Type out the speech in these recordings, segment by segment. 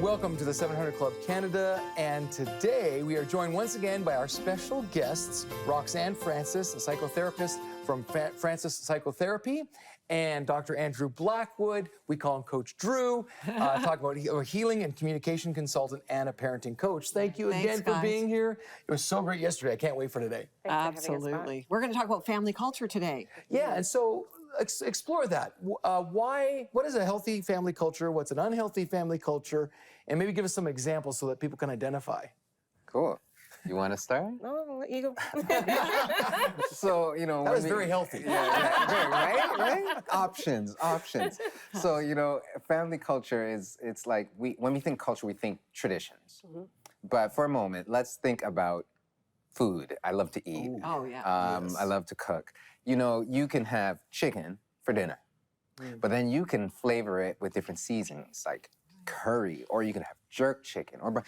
Welcome to the 700 Club Canada, and today we are joined once again by our special guests, Roxanne Francis, a psychotherapist from Francis Psychotherapy, and Dr. Andrew Blackwood, we call him Coach Drew, talking about a healing and communication consultant and a parenting coach. Thank you again for being here. It was so great yesterday. I can't wait for today. Absolutely. We're going to talk about family culture today. Yeah, and so explore that. What is a healthy family culture? What's an unhealthy family culture? And maybe give us some examples so that people can identify. Cool. You want to start? No, you go. So, That was very healthy. Right? Options. So, family culture it's like, when we think culture, we think traditions. Mm-hmm. But for a moment, let's think about food. I love to eat. Ooh. Oh, yeah. Yes. I love to cook. You can have chicken for dinner, but then you can flavor it with different seasonings, like curry, or you can have jerk chicken, or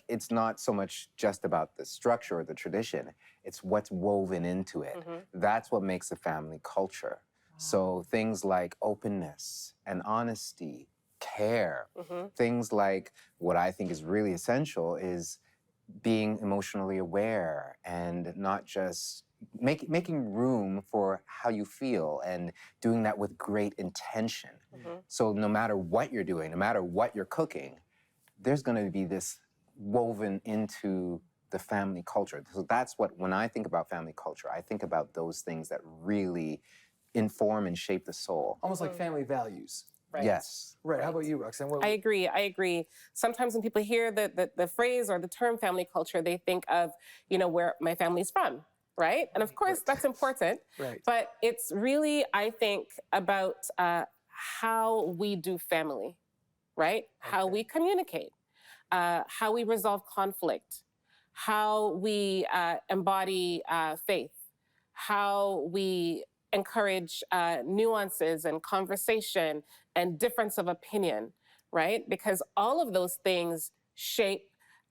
it's not so much just about the structure or the tradition, it's what's woven into it. Mm-hmm. That's what makes a family culture. Wow. So things like openness and honesty, care, things like what I think is really essential is being emotionally aware and not just making room for how you feel and doing that with great intention. Mm-hmm. So no matter what you're doing, no matter what you're cooking, there's going to be this woven into the family culture. So that's when I think about family culture, I think about those things that really inform and shape the soul. Almost like family values. Right. Yes. Right. How about you, Roxanne? I agree. Sometimes when people hear the phrase or the term family culture, they think of, where my family's from, right? And of course, that's important. Right. But it's really, I think, about how we do family, right? Okay. How we communicate, how we resolve conflict, how we embody faith, how we encourage nuances and conversation and difference of opinion, right? Because all of those things shape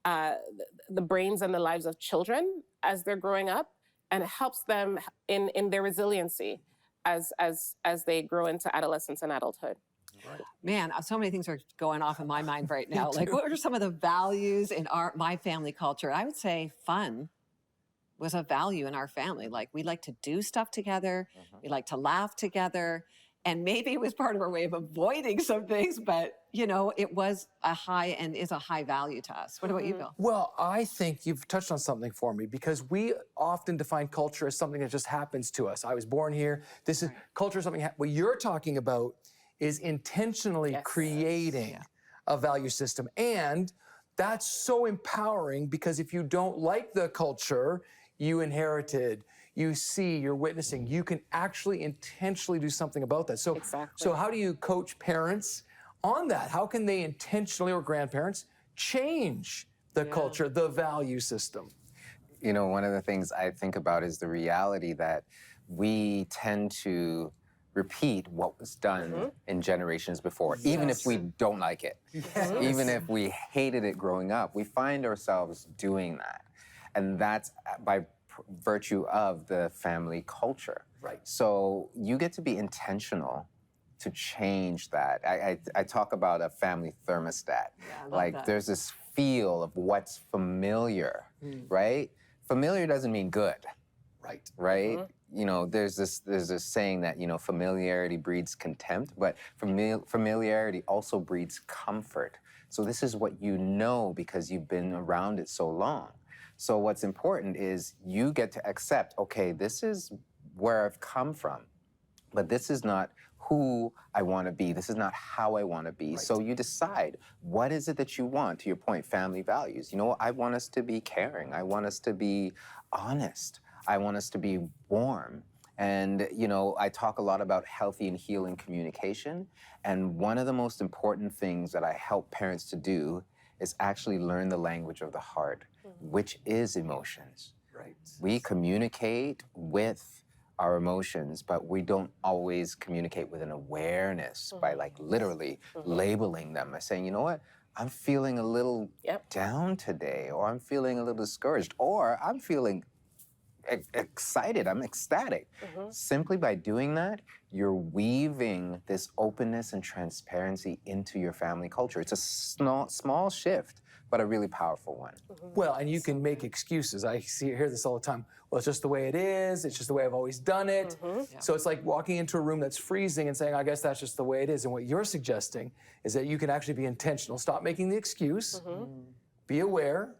the brains and the lives of children as they're growing up, and it helps them in their resiliency as they grow into adolescence and adulthood. Right. Man, so many things are going off in my mind right now. Like, what are some of the values in my family culture? I would say fun was a value in our family. Like, we like to do stuff together. We like to laugh together. And maybe it was part of our way of avoiding some things, but, it was a high and is a high value to us. What about you, Bill? Well, I think you've touched on something for me, because we often define culture as something that just happens to us. I was born here. This is culture, something. What you're talking about is intentionally creating a value system. And that's so empowering, because if you don't like the culture you inherited, you see, you're witnessing, you can actually intentionally do something about that. So, so how do you coach parents on that? How can they intentionally, or grandparents, change the culture, the value system? One of the things I think about is the reality that we tend to repeat what was done in generations before, even if we don't like it, even if we hated it growing up, we find ourselves doing that. And that's by virtue of the family culture. Right. So you get to be intentional to change that. I talk about a family thermostat. Yeah, there's this feel of what's familiar, right? Familiar doesn't mean good. Right? There's this saying that, familiarity breeds contempt, but familiarity also breeds comfort. So this is what you know because you've been around it so long. So what's important is you get to accept, okay, this is where I've come from, but this is not who I want to be. This is not how I want to be. Right. So you decide, what is it that you want? To your point, family values. I want us to be caring. I want us to be honest. I want us to be warm. And, I talk a lot about healthy and healing communication. And one of the most important things that I help parents to do is actually learn the language of the heart, which is emotions. Right. We communicate with our emotions, but we don't always communicate with an awareness by literally labeling them by saying, you know what, I'm feeling a little down today, or I'm feeling a little discouraged, or I'm feeling excited, I'm ecstatic. Simply by doing that, you're weaving this openness and transparency into your family culture. It's a small shift, but a really powerful one. Well, and you can make excuses. I hear this all the time. Well, it's just the way it is. It's just the way I've always done it. So it's like walking into a room that's freezing and saying, I guess that's just the way it is. And what you're suggesting is that you can actually be intentional. Stop making the excuse, be aware,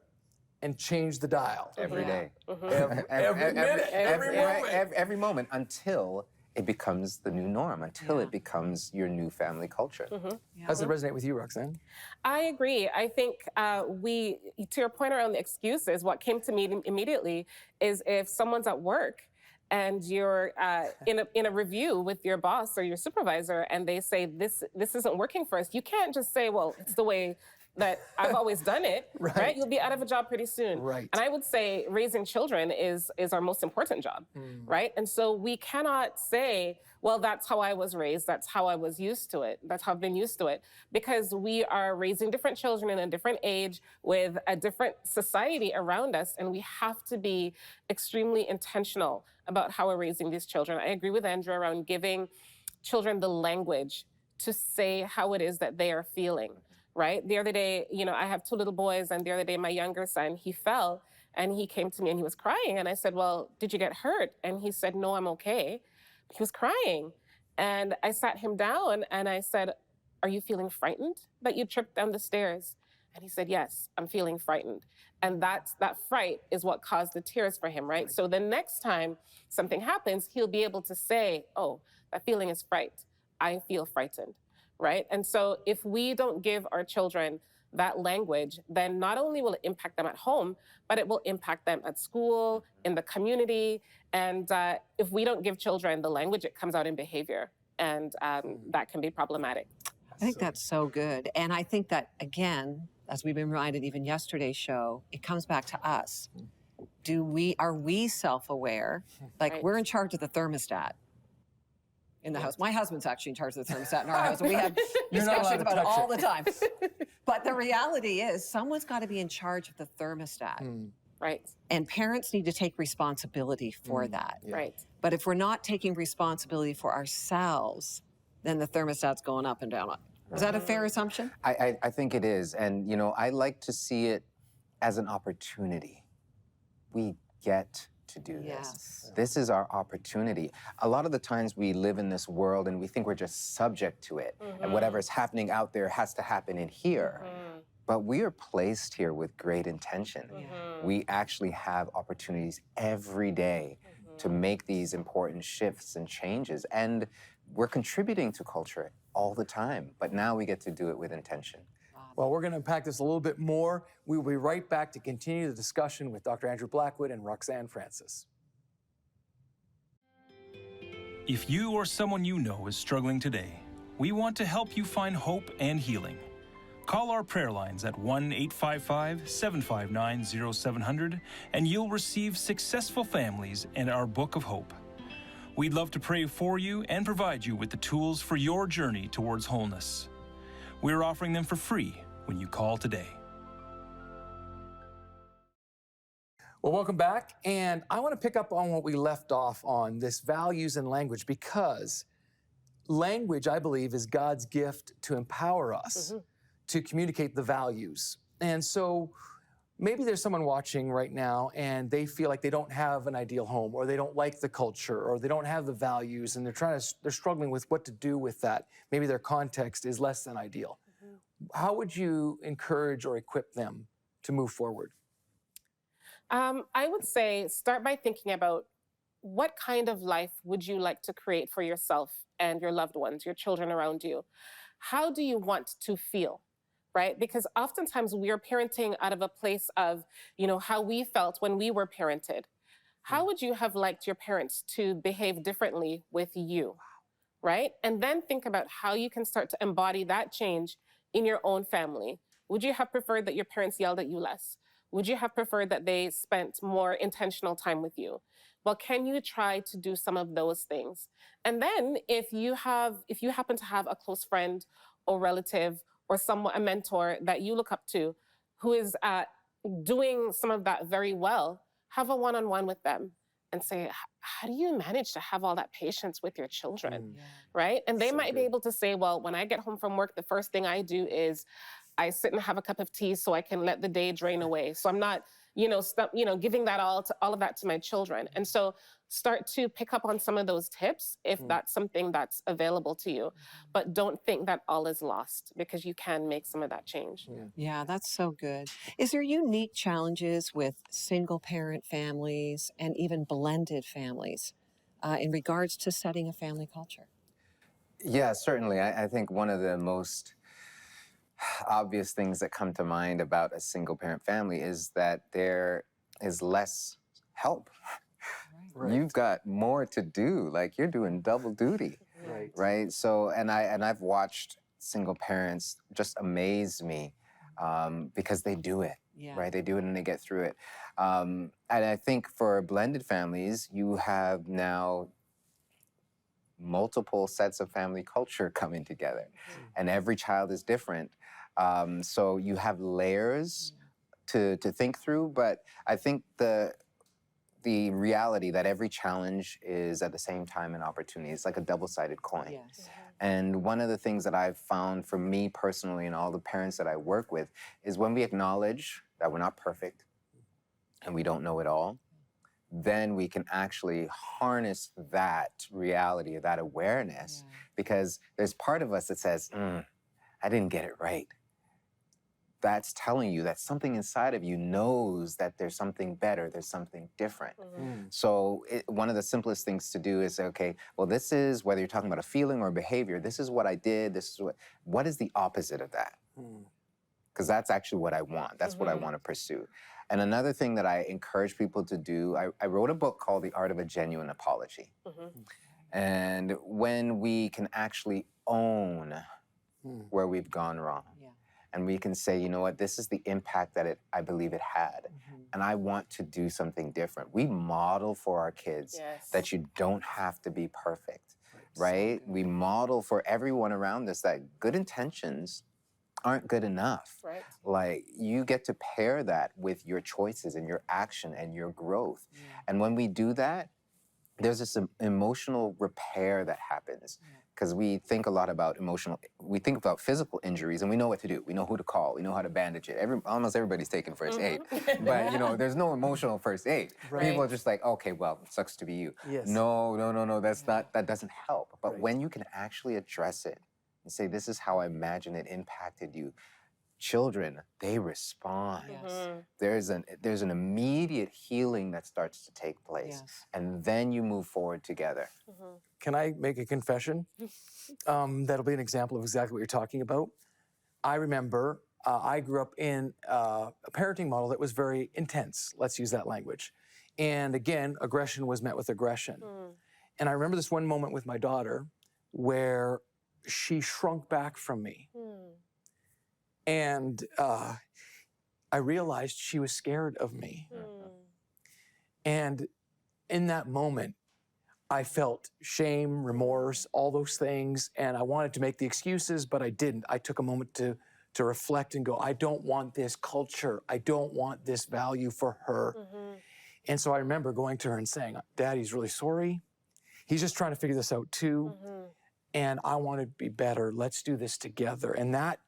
and change the dial. Every day. Every minute, every moment. Every moment until it becomes the new norm, until it becomes your new family culture. How does it resonate with you, Roxanne? I agree. I think to your point around the excuses, what came to me immediately is if someone's at work and you're in a review with your boss or your supervisor and they say, this isn't working for us, you can't just say, well, it's the way that I've always done it, right? You'll be out of a job pretty soon. Right. And I would say raising children is our most important job, right? And so we cannot say, well, that's how I was raised, that's how I was used to it, that's how I've been used to it, because we are raising different children in a different age with a different society around us, and we have to be extremely intentional about how we're raising these children. I agree with Andrew around giving children the language to say how it is that they are feeling. Right? The other day, I have 2 little boys, and the other day, my younger son, he fell, and he came to me, and he was crying, and I said, well, did you get hurt? And he said, no, I'm okay. He was crying, and I sat him down, and I said, are you feeling frightened that you tripped down the stairs? And he said, yes, I'm feeling frightened. And that fright is what caused the tears for him, right? So the next time something happens, he'll be able to say, oh, that feeling is fright. I feel frightened. Right? And so if we don't give our children that language, then not only will it impact them at home, but it will impact them at school, in the community. And if we don't give children the language, it comes out in behavior. And that can be problematic. I think that's so good. And I think that, again, as we've been reminded even yesterday's show, it comes back to us. Are we self-aware? Like, we're in charge of the thermostat in the house. My husband's actually in charge of the thermostat in our house, and we have discussions about it all the time. But the reality is, someone's got to be in charge of the thermostat. Right. And parents need to take responsibility for that. Right. But if we're not taking responsibility for ourselves, then the thermostat's going up and down. Is that a fair assumption? I think it is. And, I like to see it as an opportunity. We get to do this. Yes. This is our opportunity. A lot of the times we live in this world and we think we're just subject to it. And whatever's happening out there has to happen in here. But we are placed here with great intention. We actually have opportunities every day to make these important shifts and changes. And we're contributing to culture all the time. But now we get to do it with intention. Well, we're going to unpack this a little bit more. We will be right back to continue the discussion with Dr. Andrew Blackwood and Roxanne Francis. If you or someone you know is struggling today, we want to help you find hope and healing. Call our prayer lines at 1-855-759-0700 and you'll receive Successful Families and our Book of Hope. We'd love to pray for you and provide you with the tools for your journey towards wholeness. We're offering them for free when you call today. Well, welcome back. And I want to pick up on what we left off on, this values and language, because language, I believe, is God's gift to empower us to communicate the values. And so maybe there's someone watching right now and they feel like they don't have an ideal home, or they don't like the culture, or they don't have the values, and they're struggling with what to do with that. Maybe their context is less than ideal. How would you encourage or equip them to move forward? I would say start by thinking about what kind of life would you like to create for yourself and your loved ones, your children around you. How do you want to feel? Right? Because oftentimes we are parenting out of a place of, how we felt when we were parented. How would you have liked your parents to behave differently with you? Right? And then think about how you can start to embody that change in your own family. Would you have preferred that your parents yelled at you less? Would you have preferred that they spent more intentional time with you? Well, can you try to do some of those things? And then if you happen to have a close friend or relative or a mentor that you look up to who is doing some of that very well, have a one-on-one with them and say, how do you manage to have all that patience with your children, Yeah. right? And they So might be good. able to say, well, when I get home from work, the first thing I do is I sit and have a cup of tea so I can let the day drain away. So I'm not, giving that all of that to my children. And so start to pick up on some of those tips if that's something that's available to you. But don't think that all is lost, because you can make some of that change. Yeah, that's so good. Is there unique challenges with single parent families and even blended families in regards to setting a family culture? Yeah, certainly. I think one of the most obvious things that come to mind about a single parent family is that there is less help. Right. You've got more to do. Like, you're doing double duty, Right. right? So, and I've watched single parents just amaze me because they do it, Yeah. right? They do it and they get through it. And I think for blended families, you have now multiple sets of family culture coming together, and every child is different. So you have layers to think through, but I think the reality that every challenge is at the same time an opportunity. It's like a double-sided coin. Yes. And one of the things that I've found for me personally and all the parents that I work with is when we acknowledge that we're not perfect and we don't know it all, then we can actually harness that reality, that awareness, because there's part of us that says, I didn't get it right. That's telling you that something inside of you knows that there's something better, there's something different. So one of the simplest things to do is say, okay, well, this is, whether you're talking about a feeling or a behavior, this is what I did, this is what is the opposite of that? Because that's actually what I want. That's what I want to pursue. And another thing that I encourage people to do, I wrote a book called The Art of a Genuine Apology. And when we can actually own where we've gone wrong, and we can say, you know what, this is the impact that I believe it had, and I want to do something different. We model for our kids that you don't have to be perfect, right? We model for everyone around us that good intentions aren't good enough. Right. Like, you get to pair that with your choices and your action and your growth. And when we do that, there's this emotional repair that happens. Because we think a lot about we think about physical injuries, and we know what to do. We know who to call. We know how to bandage it. Almost everybody's taking first aid. But, there's no emotional first aid. People are just like, okay, well, sucks to be you. Yes. No, that doesn't help. But when you can actually address it and say, this is how I imagine it impacted you, children, they respond. There's an immediate healing that starts to take place. And then you move forward together. Can I make a confession? That'll be an example of exactly what you're talking about. I remember I grew up in a parenting model that was very intense. Let's use that language. And again, aggression was met with aggression. And I remember this one moment with my daughter where she shrunk back from me. And I realized she was scared of me. And in that moment, I felt shame, remorse, all those things, and I wanted to make the excuses, but I didn't. I took a moment to reflect and go, I don't want this culture. I don't want this value for her. And so I remember going to her and saying, Daddy's really sorry. He's just trying to figure this out too. And I want to be better. Let's do this together. And that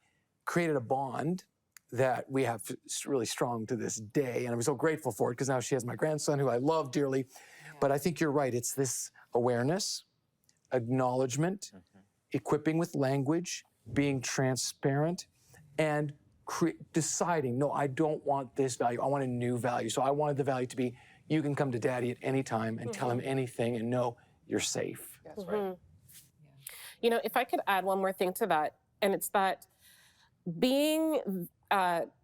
created a bond that we have really strong to this day. And I'm so grateful for it, because now she has my grandson, who I love dearly. But I think you're right. It's this awareness, acknowledgement, equipping with language, being transparent, and deciding, no, I don't want this value. I want a new value. So I wanted the value to be, you can come to Daddy at any time and tell him anything and know you're safe. That's right. If I could add one more thing to that, and it's that being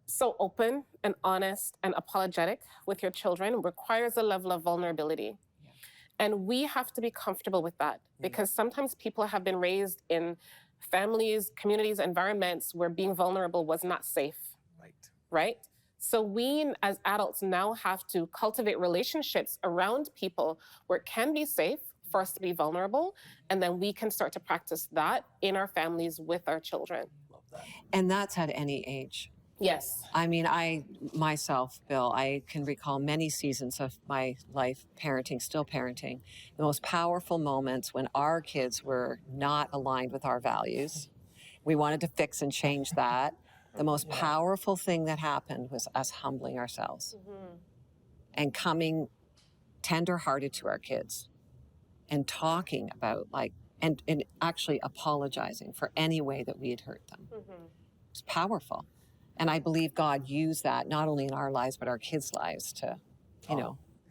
so open and honest and apologetic with your children requires a level of vulnerability. And we have to be comfortable with that, because sometimes people have been raised in families, communities, environments where being vulnerable was not safe. Right? So we as adults now have to cultivate relationships around people where it can be safe for us to be vulnerable, and then we can start to practice that in our families with our children. And that's at any age. Yes. I mean, I myself, Bill, I can recall many seasons of my life parenting, still parenting, the most powerful moments when our kids were not aligned with our values. We wanted to fix and change that. The most powerful thing that happened was us humbling ourselves and coming tender-hearted to our kids and talking about and actually apologizing for any way that we had hurt them. It's powerful. And I believe God used that not only in our lives, but our kids' lives to,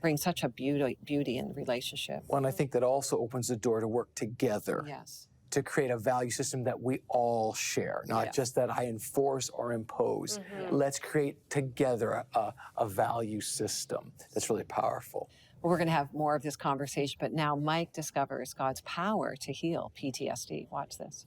bring such a beauty in the relationship. Well, and I think that also opens the door to work together. Yes. To create a value system that we all share, not just that I enforce or impose. Let's create together a value system that's really powerful. We're going to have more of this conversation, but now Mike discovers God's power to heal PTSD. Watch this.